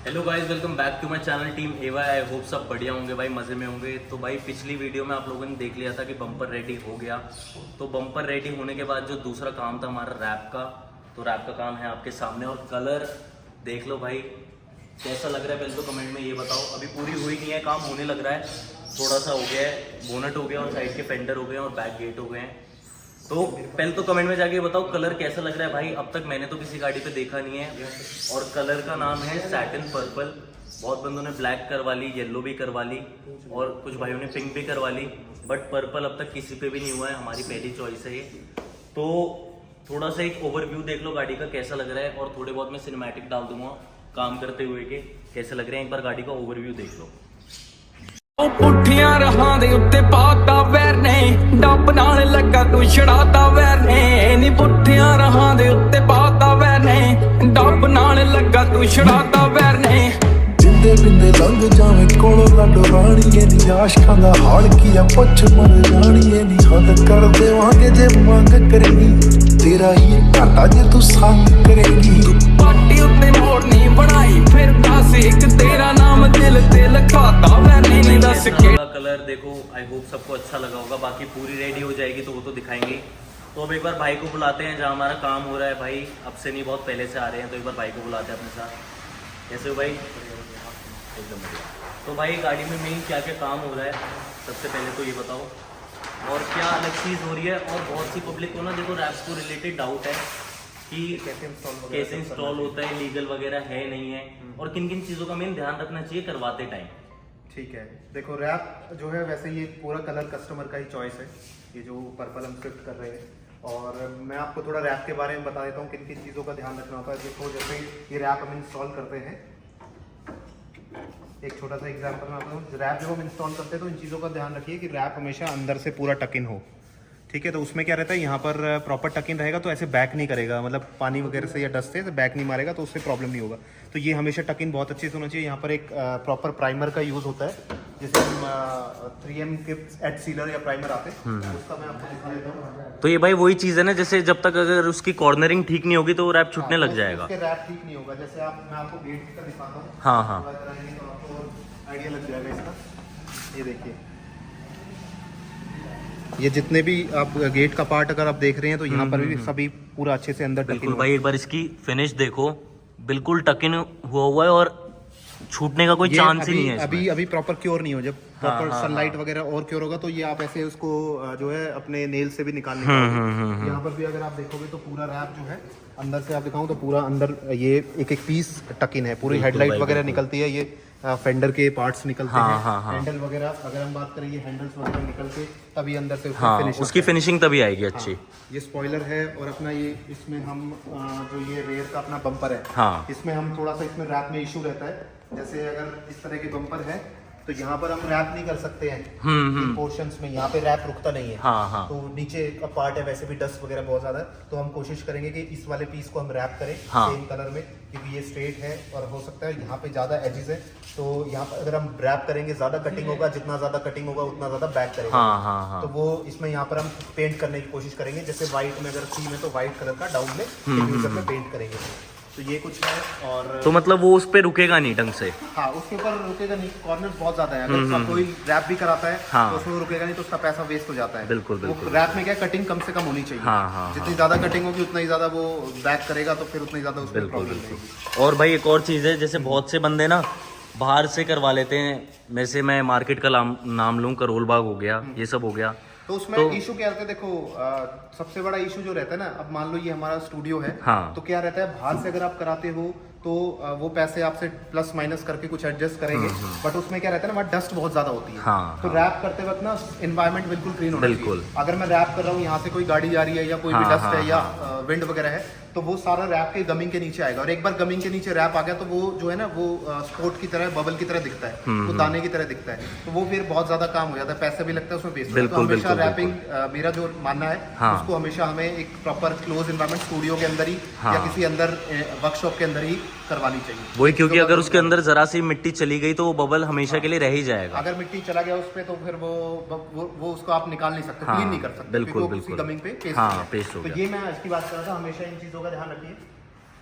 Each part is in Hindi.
Hello guys, welcome back to my channel team Eva. I hope सब बढ़िया होंगे भाई, मज़े में होंगे। तो भाई पिछली वीडियो में आप लोगों ने देख लिया था कि बम्पर रेडी हो गया। तो बम्पर रेडी होने के बाद जो दूसरा काम था हमारा रैप का, तो रैप का काम है आपके सामने। और कलर देख लो भाई कैसा लग रहा है, पहले तो कमेंट में ये बताओ। अभी पूरी हुई नहीं है, काम होने लग रहा है, थोड़ा सा हो गया है। बोनट हो गया और साइड के फेंडर हो गए और बैक गेट हो गए हैं। तो पहले तो कमेंट में जाके बताओ कलर कैसा लग रहा है भाई। अब तक मैंने तो किसी गाड़ी पे देखा नहीं है। और कलर का नाम है सैटिन पर्पल। बहुत बंदों ने ब्लैक करवा ली, येलो भी करवा ली और कुछ भाइयों ने पिंक भी करवा ली, बट पर्पल अब तक किसी पे भी नहीं हुआ है। हमारी पहली चॉइस है ये। तो थोड़ा सा एक ओवरव्यू देख लो गाड़ी का कैसा लग रहा है, और थोड़े बहुत मैं सिनेमैटिक डाल दूंगा काम करते हुए के कैसे लग रहे हैं। एक बार गाड़ी का ओवरव्यू देख लो। ਉਹ ਪੁੱਠੀਆਂ ਰਹਾਂ ਦੇ ਉੱਤੇ ਪਾਤਾ ਵੈਰ ਨੇ ਡੱਬ ਨਾਲ ਲੱਗਾ ਤੂੰ ਛੜਾਤਾ ਵੈਰ ਨੇ ਨੀ ਪੁੱਠੀਆਂ ਰਹਾਂ ਦੇ ਉੱਤੇ ਪਾਤਾ ਵੈਰ ਨੇ ਡੱਬ ਨਾਲ ਲੱਗਾ ਤੂੰ ਛੜਾਤਾ ਵੈਰ ਨੇ ਜਿੰਦੇ ਬਿੰਦੇ ਲੰਘ ਜਾਵੇਂ ਕੋਲੋਂ ਲਾਡੋ ਰਾਣੀਏ ਨੀ ਆਸ਼ਕਾਂ ਦਾ ਹਾਲ ਕੀ ਆ ਪੁੱਛ ਮਰ ਜਾਣੀਏ ਨੀ ਹੱਦ ਕਰ ਦੇਵਾਂਗੇ ਜੇ ਮੰਗ ਕਰੇਗੀ ਤੇਰਾ ਹੀ ਘਾਟਾ ਜੇ ਤੂੰ ਸੰਗ ਕਰੇਗੀ ਪਾਟੀ ਉੱਤੇ ਮੋੜਨੀ ਬਣਾਈ ਫਿਰ ਦੱਸ ਇੱਕ ਤੇਰਾ ਨਾਮ ਦਿਲ ਤੇ ਲਿਖਾਤਾ ਵੈਰ ਨੇ ਨੀ ਦੱਸ ਕੇ कलर देखो, आई होप सबको अच्छा लगा होगा। बाकी पूरी रेडी हो जाएगी तो वो तो दिखाएंगे। तो अब एक बार भाई को बुलाते हैं जहाँ हमारा काम हो रहा है। भाई अब से नहीं, बहुत पहले से आ रहे हैं, तो एक बार भाई को बुलाते हैं अपने साथ। कैसे हो भाई? एकदम बढ़िया। तो भाई गाड़ी में मेन क्या क्या काम हो रहा है सबसे पहले तो ये बताओ, और क्या अलग चीज़ हो रही है। और बहुत सी पब्लिक को ना देखो रैप्स को रिलेटेड डाउट है कि कैसे इंस्टॉल होता है, लीगल वगैरह है नहीं है, और किन किन चीज़ों का मेन ध्यान रखना चाहिए करवाते टाइम। ठीक है, देखो रैप जो है वैसे ये पूरा कलर कस्टमर का ही चॉइस है। ये जो पर्पल हम शिफ्ट कर रहे हैं, और मैं आपको थोड़ा रैप के बारे में बता देता हूँ किन किन चीज़ों का ध्यान रखना होता है। देखो जैसे ये रैप हम इंस्टॉल करते हैं, एक छोटा सा एग्जांपल मैं आपको, रैप जब हम इंस्टॉल करते हैं तो इन चीज़ों का ध्यान रखिए कि रैप हमेशा अंदर से पूरा टक इन हो। ठीक है, तो उसमें क्या रहता है, यहाँ पर प्रॉपर टक इन रहेगा तो ऐसे बैक नहीं करेगा, मतलब पानी वगैरह से या डस्ट से बैक नहीं मारेगा, तो उससे प्रॉब्लम नहीं होगा। तो ये हमेशा टक इन बहुत अच्छे से होना चाहिए। यहाँ पर एक प्रॉपर प्राइमर का यूज़ होता है, जैसे हम 3M के एड सीलर या प्राइमर आते हैं, उसका मैं आपको दिखा देता हूँ। तो ये भाई वही चीज़ है ना, जैसे जब तक अगर उसकी कॉर्नरिंग ठीक नहीं होगी तो रैप छूटने लग जाएगा। रैप ठीक नहीं होगा। जैसे आप, मैं आपको गेट का दिखाता हूँ। हाँ हाँ, तो आपको आइडिया लग जाएगा इसका। ये देखिए, ये जितने भी आप गेट का पार्ट अगर आप देख रहे हैं तो यहाँ पर भी सभी पूरा अच्छे से अंदर टक इन बिल्कुल भाई। एक बार इसकी फिनिश देखो, बिल्कुल टक इन हुआ हुआ है और छूटने का कोई चांस ही नहीं है अभी अभी प्रॉपर क्योर नहीं हो। जब प्रॉपर हाँ, सनलाइट वगैरह और क्योर होगा तो ये आप ऐसे उसको जो है अपने नेल से भी निकाल पाओगे। यहाँ पर भी अगर आप देखोगे तो पूरा रैप जो है अंदर से आप दिखाऊं तो पूरा अंदर ये एक एक पीस टक इन है। पूरी हेडलाइट वगैरह निकलती है, ये फेंडर के पार्ट्स निकलते हैं, हैंडल वगैरह अगर हम बात करें, ये हैंडल्स वगैरह निकल के तभी अंदर से उसकी फिनिशिंग तभी आएगी अच्छी। ये स्पॉइलर है, और अपना ये इसमें हम जो ये रेयर का अपना बम्पर है, हाँ, इसमें हम थोड़ा सा, इसमें रैप में इशू रहता है। जैसे अगर इस तरह के बम्पर है तो यहाँ पर हम रैप नहीं कर सकते हैं पोर्शंस में, यहाँ पे रैप रुकता नहीं है। हाँ हाँ, तो नीचे का पार्ट है, वैसे भी डस्ट वगैरह बहुत ज्यादा है, तो हम कोशिश करेंगे कि इस वाले पीस को हम रैप करें सेम कलर में, क्योंकि ये स्ट्रेट है और हो सकता है यहाँ पे ज्यादा एजेस है, तो यहाँ पर अगर हम रैप करेंगे ज्यादा कटिंग होगा, जितना ज्यादा कटिंग होगा उतना ज्यादा बैक करेगा। हाँ, तो वो इसमें यहाँ पर हम पेंट करने की कोशिश करेंगे। जैसे व्हाइट में अगर थीम है तो व्हाइट कलर का डाउन में डिफ्यूजर में पेंट करेंगे। तो ये कुछ है। और तो मतलब वो उस पे रुकेगा नहीं ढंग से। हाँ, उसके ऊपर रुकेगा नहीं, कॉर्नर बहुत ज्यादा है। अगर कोई रैप भी कराता है तो उसमें रुकेगा नहीं, तो उसका पैसा वेस्ट हो जाता है। बिल्कुल बिल्कुल। रैप में क्या, कटिंग कम से कम होनी चाहिए। जितनी ज्यादा कटिंग होगी उतना ही ज्यादा वो बैक करेगा, तो फिर उतनी ज्यादा उसमें प्रॉब्लम रहेगी। और भाई एक और चीज़ है, जैसे बहुत से बंदे ना बाहर से करवा लेते हैं, वैसे मैं मार्केट का नाम लूँ, करोल बाग हो गया, ये सब हो गया। तो उसमें इशू क्या रहता है, देखो सबसे बड़ा इशू जो रहता है ना, अब मान लो ये हमारा स्टूडियो है, तो क्या रहता है, बाहर से अगर आप कराते हो तो वो पैसे आपसे प्लस माइनस करके कुछ एडजस्ट करेंगे, बट उसमें क्या रहता है ना, वहाँ डस्ट बहुत ज्यादा होती है। तो रैप करते वक्त ना एनवायरनमेंट बिल्कुल क्लीन होना चाहिए। अगर मैं रैप कर रहा हूँ, यहाँ से कोई गाड़ी जा रही है या कोई भी डस्ट है या विंड वगैरह है, तो वो सारा रैप के गमिंग के नीचे आएगा। और एक बार गमिंग के नीचे रैप आ गया तो वो जो है ना, वो स्पोर्ट की तरह, बबल की तरह दिखता है, वो दाने की तरह दिखता है, तो वो फिर बहुत ज्यादा काम हो जाता है, पैसा भी लगता है उसमें वेस्ट। तो हमेशा रैपिंग, मेरा जो मानना है, उसको हमेशा हमें एक प्रॉपर क्लोज एनवायरनमेंट स्टूडियो के अंदर ही या किसी अंदर वर्कशॉप के अंदर ही करवानी चाहिए। वही, क्योंकि अगर उसके अंदर जरा सी मिट्टी चली गई तो वो बबल हमेशा के लिए रह ही जाएगा। अगर मिट्टी चला गया उस पे तो फिर वो उसको आप निकाल नहीं सकते, क्लीन नहीं कर सकते, बिल्कुल बिल्कुल, गमिंग पे पेस्ट हो गया। तो ये मैं इसकी बात कर रहा था, हमेशा इन चीजों का ध्यान रखिए।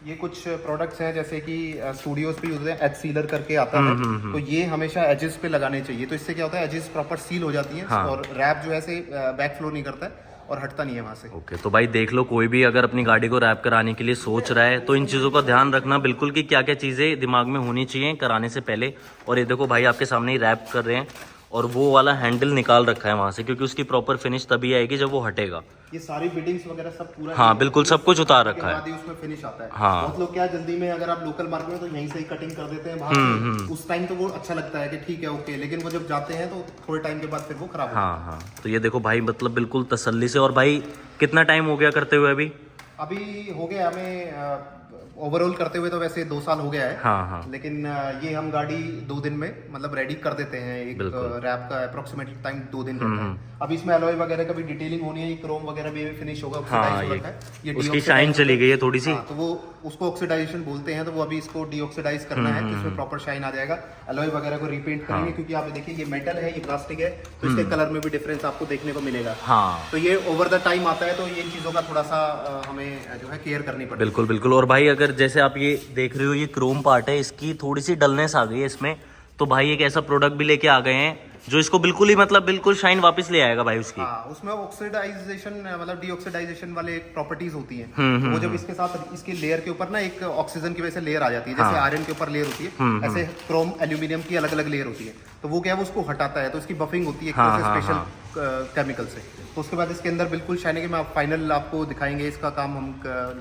ये कुछ प्रोडक्ट्स हैं जैसे कि स्टूडियोज पे यूज होते हैं, एज सीलर करके आता है, तो ये हमेशा एजेस पे लगाने चाहिए। तो इससे क्या होता है, एजेस प्रॉपर सील हो जाती हैं, हाँ। और रैप जो है ऐसे बैक फ्लो नहीं करता है और हटता नहीं है वहाँ से। ओके, तो भाई देख लो, कोई भी अगर अपनी गाड़ी को रैप कराने के लिए सोच रहा है तो इन चीज़ों का ध्यान रखना बिल्कुल कि क्या क्या चीज़ें दिमाग में होनी चाहिए कराने से पहले। और ये देखो भाई आपके सामने ही रैप कर रहे हैं, और वो वाला हैंडल निकाल रखा है वहाँ से, क्योंकि उसकी प्रॉपर फिनिश तभी आएगी जब वो हटेगा। ये सारी फिटिंग्स वगैरह सब पूरा, हाँ बिल्कुल, सब कुछ उतार रखा है। बाद ही उसमें फिनिश आता है। हाँ। बहुत लोग क्या जल्दी में, अगर आप लोकल मार्केट में तो यहीं से ही कटिंग कर देते हैं बाहर से, उस टाइम तो वो अच्छा लगता है कि ठीक है ओके, लेकिन वो जब जाते हैं तो थोड़े टाइम के बाद फिर वो खराब हो हाँ हाँ, तो ये देखो भाई मतलब बिल्कुल तसल्ली से। और भाई कितना टाइम हो गया करते हुए अभी? अभी हो गया हमें ओवरऑल करते हुए तो वैसे 2 साल हो गया है। हाँ हाँ, लेकिन ये हम गाड़ी 2 दिन में मतलब रेडी कर देते हैं। एक रैप का अप्रोक्सीमेटली टाइम 2 दिन रहता है। अभी इसमें अलॉय वगैरह का भी डिटेलिंग होनी है, ये क्रोम वगैरह भी फिनिश होगा, हाँ, ये उसकी शाइन चली गई है थोड़ी सी। तो वो उसको ऑक्सीडाइजेशन बोलते हैं, तो वो अभी इसको डीऑक्सीडाइज करना है, तो इसमें प्रॉपर शाइन आ जाएगा। अलॉय वगैरह को रिपेंट करेंगे, क्योंकि आप देखिए ये मेटल है, ये प्लास्टिक है, तो इसके कलर में भी डिफरेंस आपको देखने को मिलेगा। हाँ, तो ये ओवर द टाइम आता है, तो ये चीजों का थोड़ा सा हमें जो है केयर करनी पड़ती है। बिल्कुल बिल्कुल। और भाई अगर जैसे आप ये देख रहे हो, ये क्रोम पार्ट है, इसकी थोड़ी सी डलनेस आ गई है इसमें, तो भाई एक ऐसा प्रोडक्ट भी लेके आ गए हैं जो इसको बिल्कुल ही मतलब बिल्कुल शाइन वापस ले आएगा भाई उसकी। हाँ, उसमें ऑक्सीडाइजेशन मतलब डीऑक्सीडाइजेशन वाले प्रॉपर्टीज होती हैं। तो वो जब इसके साथ इसकी लेयर के ऊपर ना एक ऑक्सीजन की वजह से लेयर आ जाती है, जैसे आयरन के ऊपर लेयर होती है, ऐसे क्रोम एल्यूमिनियम की अलग अलग लेयर होती है। तो वो क्या है, वो उसको हटाता है, तो इसकी बफिंग होती है स्पेशल केमिकल से। तो उसके बाद इसके अंदर बिल्कुल शाइनिंग में आप फाइनल आपको दिखाएंगे, इसका काम हम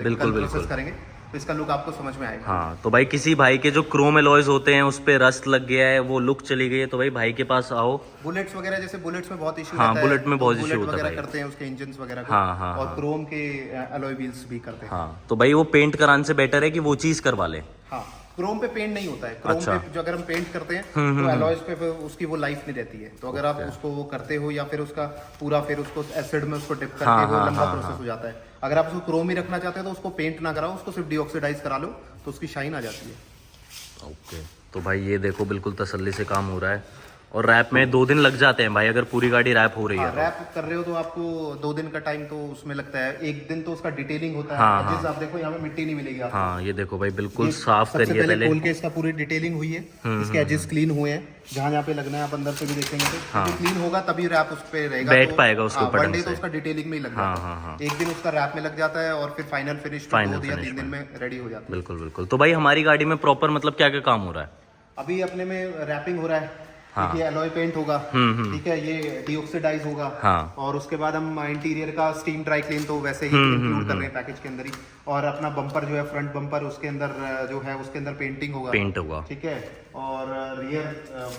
बिल्कुल प्रोसेस करेंगे, तो इसका लुक आपको समझ में आएगा। हाँ, तो भाई किसी भाई के जो क्रोम एलॉयज होते हैं उस पे रस्ट लग गया है, वो लुक चली गई है, तो भाई के पास आओ। बुलेट्स वगैरह, जैसे बुलेट्स में बहुत इशू हाँ, रहता है, बुलेट में बहुत तो इशू होता है वगैरह भाई। करते हैं उसके इंजन्स वगैरह को। हाँ, हाँ, और हाँ। क्रोम के अलॉय व्हील्स भी करते हैं। हाँ, तो भाई वो पेंट कराने से बेटर है कि वो चीज करवा ले। हाँ, क्रोम पे पेंट नहीं होता है। क्रोम अच्छा। पे जो अगर हम पेंट करते हैं तो एलॉयज पे फिर उसकी वो लाइफ नहीं रहती है। तो अगर आप उसको वो करते हो, या फिर उसका पूरा फिर उसको एसिड में उसको डिप करके वो लंबा प्रोसेस हो जाता है। अगर आप उसको क्रोम ही रखना चाहते हो तो उसको पेंट ना कराओ, उसको सिर्फ डीऑक्सीडाइज करा लो, तो उसकी शाइन आ जाती है। ओके, तो भाई ये देखो बिल्कुल तसल्ली से काम हो रहा है। और रैप में 2 दिन लग जाते हैं भाई, अगर पूरी गाड़ी रैप हो रही है। रैप कर रहे हो तो आपको 2 दिन का टाइम तो उसमें लगता है। एक दिन तो उसका डिटेलिंग होता है। हाँ, एजेस आप देखो, यहाँ पे मिट्टी नहीं मिलेगी आपको। हाँ, ये देखो भाई बिल्कुल साफ सबसे करिए पहले। खोल के इसका पूरी डिटेलिंग हुई है, इसके एजेस क्लीन हुए हैं, जहाँ पे लगना है आप अंदर से भी देखेंगे तो क्लीन होगा, तभी रैप उस पे रहेगा, बैठ पाएगा उसके ऊपर वन डे ढंग तो से। उसका डिटेलिंग में ही लग जाता है। हाँ। एक दिन उसका रैप में लग जाता है, और फिर फाइनल फिनिश 2 या 3 दिन में रेडी हो जाता है। बिल्कुल बिल्कुल। तो भाई हमारी गाड़ी में प्रॉपर मतलब क्या क्या काम हो रहा है? अभी अपने में रैपिंग हो रहा है, हाँ। ये एलॉय पेंट होगा, ठीक है, ये डीऑक्सीडाइज होगा, हाँ। और उसके बाद हम इंटीरियर का स्टीम ड्राई क्लीन तो वैसे ही इंक्लूड कर रहे हैं पैकेज के अंदर ही। और अपना बम्पर जो है, फ्रंट बम्पर, उसके अंदर जो है उसके अंदर पेंटिंग होगा, पेंट होगा, ठीक है। और रियर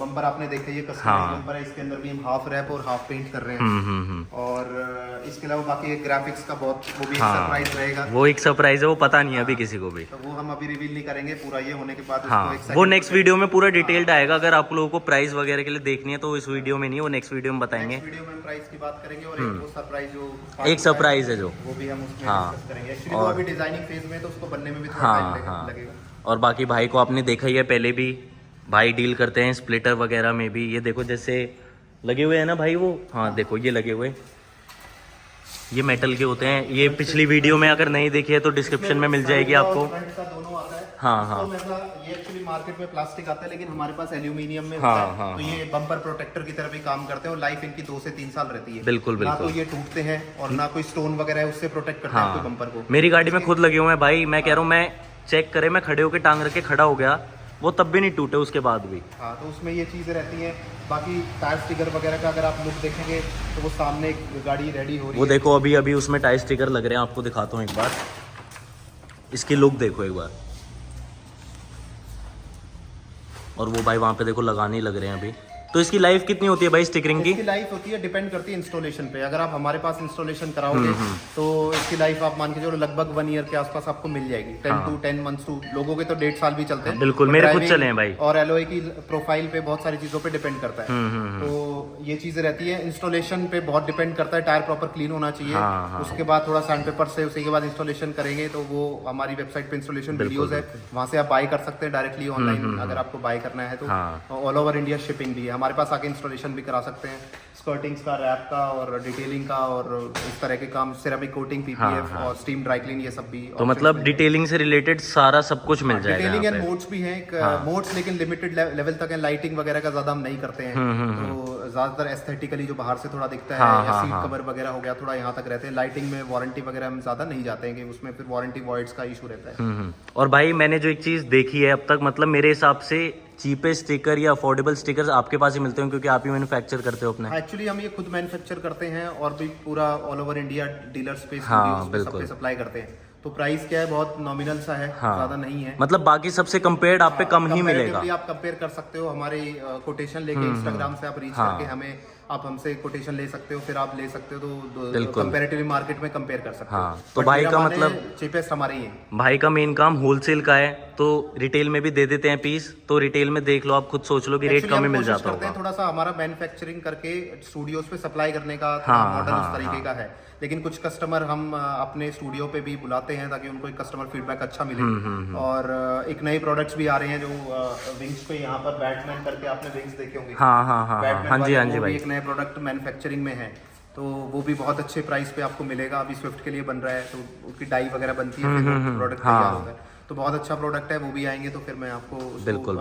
बम्पर आपने देखा, ये कस्टमाइज बम्पर है, इसके अंदर भी हम हाफ रैप और हाफ पेंट कर रहे हैं। और इसके अलावा बाकी ग्राफिक्स का बहुत वो भी सरप्राइज रहेगा। वो एक सरप्राइज है, वो पता नहीं है अभी किसी को भी, तो वो हम अभी रिवील नहीं करेंगे, पूरा ये होने के बाद हाँ, वो नेक्स्ट वीडियो में पूरा डिटेल्ड आएगा। अगर आप लोगों को प्राइस वगैरह के लिए देखनी है तो इस वीडियो में नहीं, वो नेक्स्ट वीडियो में बताएंगे। वीडियो में प्राइस की बात करेंगे, और एक वो सरप्राइज जो एक सरप्राइज है जो, वो भी हम उसमें हाँ। डिस्कस करेंगे। एक्चुअली वो अभी डिजाइनिंग फेज में है, तो उसको बनने में भी थोड़ा टाइम लगेगा। और बाकी भाई को आपने देखा ही है पहले भी, भाई डील करते हैं स्प्लिटर वगैरह में भी। ये देखो जैसे लगे हुए हैं ना भाई वो, हाँ देखो ये लगे हुए, ये मेटल के होते हैं। ये पिछली वीडियो में अगर नहीं देखी है तो डिस्क्रिप्शन में मिल जाएगी आपको। दोनों आता है। हाँ हाँ, ये एक्चुअली मार्केट में प्लास्टिक आता है, लेकिन हमारे पास एल्यूमिनियम में हाँ, होता है। हाँ, तो ये बम्पर प्रोटेक्टर की तरह भी काम करते हैं, और लाइफ इनकी 2 से 3 साल रहती है। बिल्कुल ना बिल्कुल। तो ये टूटते हैं, और ना कोई स्टोन वगैरह है उससे प्रोटेक्ट करते हैं बम्पर को। मेरी गाड़ी में खुद लगे हुए हैं भाई, मैं कह रहा हूँ मैं चेक करे, मैं खड़े होकर टांग रख के खड़ा हो गया, वो तब भी नहीं टूटे उसके बाद भी। हाँ, तो उसमें ये चीज़ें रहती हैं। बाकी टायर स्टिकर वगैरह का अगर आप लुक देखेंगे तो वो सामने एक गाड़ी रेडी हो रही है, वो देखो अभी अभी उसमें टायर स्टिकर लग रहे हैं, आपको दिखाता हूँ एक बार, इसकी लुक देखो एक बार। और वो भाई वहाँ पे देखो लगाने ही लग रहे हैं अभी। तो इसकी लाइफ कितनी होती है भाई स्टिकरिंग की? इसकी लाइफ होती है, डिपेंड करती है इंस्टॉलेशन पे। अगर आप हमारे पास इंस्टॉलेशन कराओगे तो इसकी लाइफ आप मान के चलो लगभग 1 ईयर के आसपास आपको मिल जाएगी। 10 मंथ्स टू, लोगों के तो 1.5 साल भी चलते हैं। बिल्कुल, मेरे खुद चले हैं भाई। और एलॉय की प्रोफाइल पे बहुत सारी चीजों पे डिपेंड करता है। तो ये चीज़ें रहती है। इंस्टॉलेशन पे बहुत डिपेंड करता है, टायर प्रॉपर क्लीन होना चाहिए। हाँ। उसके बाद थोड़ा सैंड पेपर से उसी के बाद इंस्टॉलेशन करेंगे, तो वो हमारी वेबसाइट पे इंस्टॉलेशन वीडियोस है, वहाँ से आप बाय कर सकते हैं डायरेक्टली ऑनलाइन। अगर आपको बाय करना है तो ऑल ओवर इंडिया शिपिंग भी है, हमारे पास आके इंस्टॉलेशन भी करा सकते हैं, स्कर्टिंग्स का, रैप का और डिटेलिंग का और इस तरह के काम, सिरेमिक कोटिंग, पीपीएफ और स्टीम ड्राई क्लीन, ये सब भी। तो मतलब डिटेलिंग से रिलेटेड सारा सब कुछ मिल जाएगा। डिटेलिंग एंड मोड्स भी हैं, मोड्स लेकिन लिमिटेड लेवल तक है, लाइटिंग वगैरह का ज्यादा हम नहीं करते हैं। तो ज्यादातर एस्थेटिकली जो बाहर से थोड़ा दिखता है या सीट कवर वगैरह हो गया, थोड़ा यहाँ तक रहते हैं। लाइटिंग में वारंटी वगैरह हम ज्यादा नहीं जाते हैं कि उसमें फिर वारंटी वॉइड्स का इशू रहता है। और भाई मैंने जो एक चीज देखी है अब तक, मतलब मेरे हिसाब से चीपेस्ट स्टिकर या अफोर्डेबल स्टिकर्स आपके पास ही मिलते हैं, क्योंकि आप ही मैन्युफैक्चर करते हो अपने। एक्चुअली हम ये खुद मैन्युफैक्चर करते हैं और भी पूरा ऑल ओवर इंडिया डीलर्स पे सबके सप्लाई करते हैं। तो प्राइस क्या है, बहुत नॉमिनल सा है, ज्यादा नहीं है। मतलब बाकी सबसे कंपेयर्ड आप पे कम ही मिलेगा। आप कंपेयर कर सकते हो, हमारे कोटेशन लेके इंस्टाग्राम से आप रीच करके हमें, आप हमसे कोटेशन ले सकते हो, फिर आप ले सकते हो, तो कंपैरेटिवली मार्केट में कंपेयर कर सकते हो। तो भाई का मतलब चीपेस्ट हमारे ही है। भाई का मेन काम होलसेल का है, तो रिटेल में भी दे देते हैं पीस, तो रिटेल में देख लो आप, खुद सोच लो कि रेट कम ही मिल जाता होगा। थोड़ा सा हमारा मैन्युफैक्चरिंग करके स्टूडियोज पे सप्लाई करने का मॉडल उस तरीके का है, लेकिन कुछ कस्टमर हम अपने स्टूडियो पे भी बुलाते हैं ताकि उनको एक कस्टमर फीडबैक अच्छा मिले। और एक नए प्रोडक्ट्स भी आ रहे हैं जो विंग्स पे, यहाँ पर बैटमैन करके आपने विंग्स देखे होंगे। हाँ जी भाई, एक नए प्रोडक्ट मैन्युफैक्चरिंग में है, तो वो भी बहुत अच्छे प्राइस पे आपको मिलेगा। अभी स्विफ्ट के लिए बन रहा है, तो उसकी डाई वगैरह बनती है, प्रोडक्ट तैयार होता है, तो बहुत अच्छा प्रोडक्ट है। वो भी आएंगे तो फिर मैं आपको बिल्कुल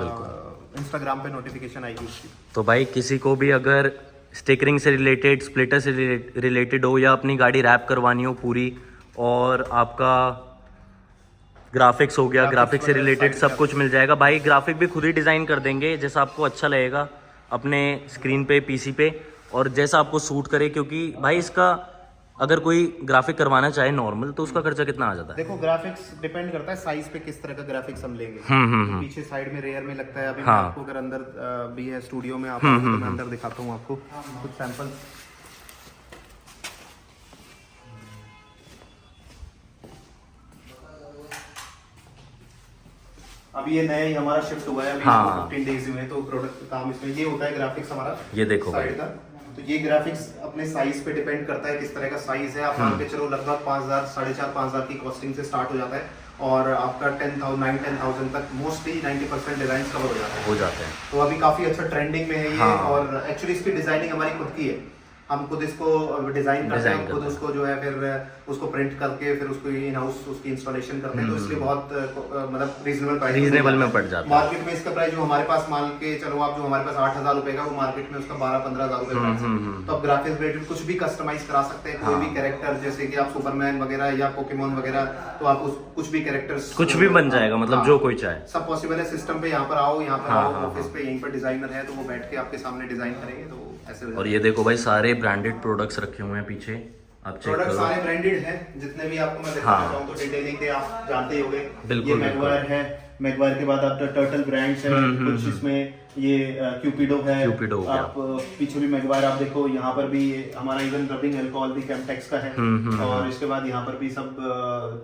इंस्टाग्राम पे नोटिफिकेशन आएगी उसकी। तो भाई किसी को भी अगर स्टिकरिंग से रिलेटेड, स्प्लिटर से रिलेटेड हो, या अपनी गाड़ी रैप करवानी हो पूरी, और आपका ग्राफिक्स हो गया, ग्राफिक्स से रिलेटेड सब कुछ मिल जाएगा। भाई ग्राफिक भी खुद ही डिज़ाइन कर देंगे, जैसा आपको अच्छा लगेगा अपने स्क्रीन पे, पीसी पे, और जैसा आपको सूट करे। क्योंकि भाई इसका अगर कोई ग्राफिक करवाना चाहे नॉर्मल, तो उसका खर्चा कितना आ जाता है? देखो ग्राफिक्स डिपेंड करता है साइज पे, किस तरह का ग्राफिक्स हम लेंगे। तो पीछे साइड में रेयर में लगता है। अभी मैं आपको अगर अंदर भी है स्टूडियो में, आप तो मैं अंदर दिखाता हूँ आपको कुछ सैंपल। अभी ये नया ही हमारा शिफ्ट हुआ है, अभी 15 डेज हुए, तो प्रोडक्ट काम इसमें ये होता है। ग्राफिक्स हमारा ये देखो साइड का, तो ये ग्राफिक्स अपने साइज पे डिपेंड करता है, किस तरह का साइज है। आप मान के चलो लगभग 5,000, 4,500 की कॉस्टिंग से स्टार्ट हो जाता है, और आपका 10,000 तक मोस्टली 90% डिजाइन कवर हो जाते हैं। तो अभी काफी अच्छा ट्रेंडिंग में है ये। और एक्चुअली इसकी डिजाइनिंग हमारी खुद की है, हम खुद इसको डिजाइन करते हैं, खुद उसको जो है फिर उसको प्रिंट करके फिर उसको इन हाउस उसकी इंस्टॉलेशन करते हैं। तो इसलिए बहुत मतलब रीजनेबल में पड़ जाता है। मार्केट में इसका प्राइस जो हमारे पास मान के चलो आप, जो हमारे पास 8,000 रुपए का, वो मार्केट में उसका 12-15,000 रुपए। तो आप ग्राफिक्स रिलेटेड कुछ भी कस्टमाइज करा सकते हैं, कोई भी कैरेक्टर, जैसे कि आप सुपरमैन वगैरह या पोकेमोन वगैरह, तो आप कुछ भी कैरेक्टर्स, कुछ भी बन जाएगा, मतलब जो कोई चाहे, सब पॉसिबल है। सिस्टम पे यहाँ पर आओ, यहाँ पर आओ ऑफिस पे, यहीं पर डिजाइनर है, तो वो बैठ के आपके सामने डिजाइन करेंगे, तो ऐसे। और ये देखो भाई सारे ब्रांडेड प्रोडक्ट्स रखे हुए हैं पीछे, आप चेक करो। सारे ब्रांडेड हैं जितने भी आपको मैं दिखाना चाहूँ, तो डिटेलिंग के आप जानते ही होंगे। ये मैगवायर है, मैगवायर के बाद आप टर्टल ब्रांड्स है, कुछ इसमें ये क्यूपिडो है, आप पीछे भी मैगवायर आप देखो, यहाँ पर भी हमारा इवन रबिंग अल्कोहल भी कैम्पटेक्स का है। और इसके बाद यहाँ पर भी सब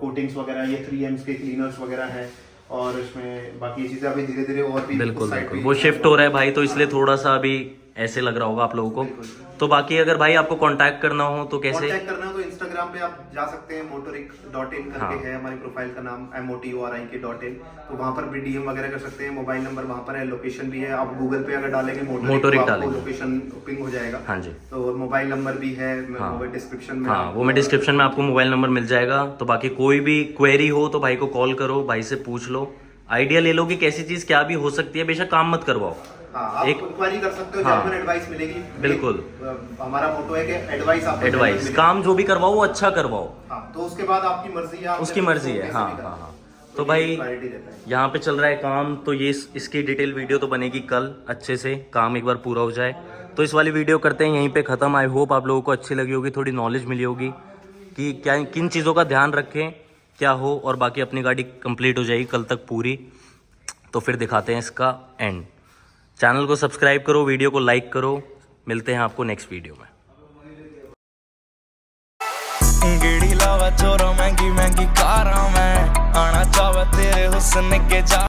कोटिंग्स वगैरह, ये 3Ms के क्लीनर्स वगैरह है, और इसमें बाकी ये चीजें अभी धीरे धीरे और भी बिल्कुल वो शिफ्ट हो रहा है भाई, तो इसलिए थोड़ा सा अभी ऐसे लग रहा होगा आप लोगों को। तो बाकी अगर भाई आपको कांटेक्ट करना हो तो कैसे कांटेक्ट करना हो, तो इंस्टाग्राम पे आप जा सकते हैं, motoric.in करके है हमारी प्रोफाइल का नाम, MOTORIK.in, तो वहाँ पर भी डीएम वगैरह कर सकते हैं। मोबाइल नंबर वहाँ पर है, लोकेशन भी है, आप गूगल पे अगर डालेंगे मोटोरिक डालेंगे, लोकेशन पिंग हो जाएगा। हाँ जी, तो मोबाइल नंबर भी है डिस्क्रिप्शन में। हाँ, वो मैं डिस्क्रिप्शन में आपको मोबाइल नंबर मिल जाएगा। तो बाकी कोई भी क्वेरी हो तो भाई को कॉल करो, भाई से पूछ लो, आइडिया ले लो कि कैसी चीज क्या भी हो सकती है। बेशक काम मत करवाओ, एक इंक्वायरी कर सकते हो, जेन्युइन एडवाइस मिलेगी। बिल्कुल, हमारा मोटो है कि एडवाइस काम जो भी करवाओ वो अच्छा करवाओ। तो उसके बाद आपकी मर्जी है, उसकी मर्जी है। हाँ। तो भाई यहाँ पे चल रहा है काम, तो ये इसकी डिटेल वीडियो तो बनेगी कल, अच्छे से काम एक बार पूरा हो जाए। तो इस वाली वीडियो करते हैं यहीं पे खत्म। आई होप आप लोगों को अच्छी लगी होगी, थोड़ी नॉलेज मिली होगी कि क्या किन चीज़ों का ध्यान रखें, क्या हो, और बाकी अपनी गाड़ी कंप्लीट हो जाएगी कल तक पूरी। तो फिर दिखाते हैं इसका एंड। चैनल को सब्सक्राइब करो, वीडियो को लाइक करो, मिलते हैं आपको नेक्स्ट वीडियो में। गेड़ी लावा चोरा महंगी महंगी कारा में, आना चाहवा तेरे हुस्न के जा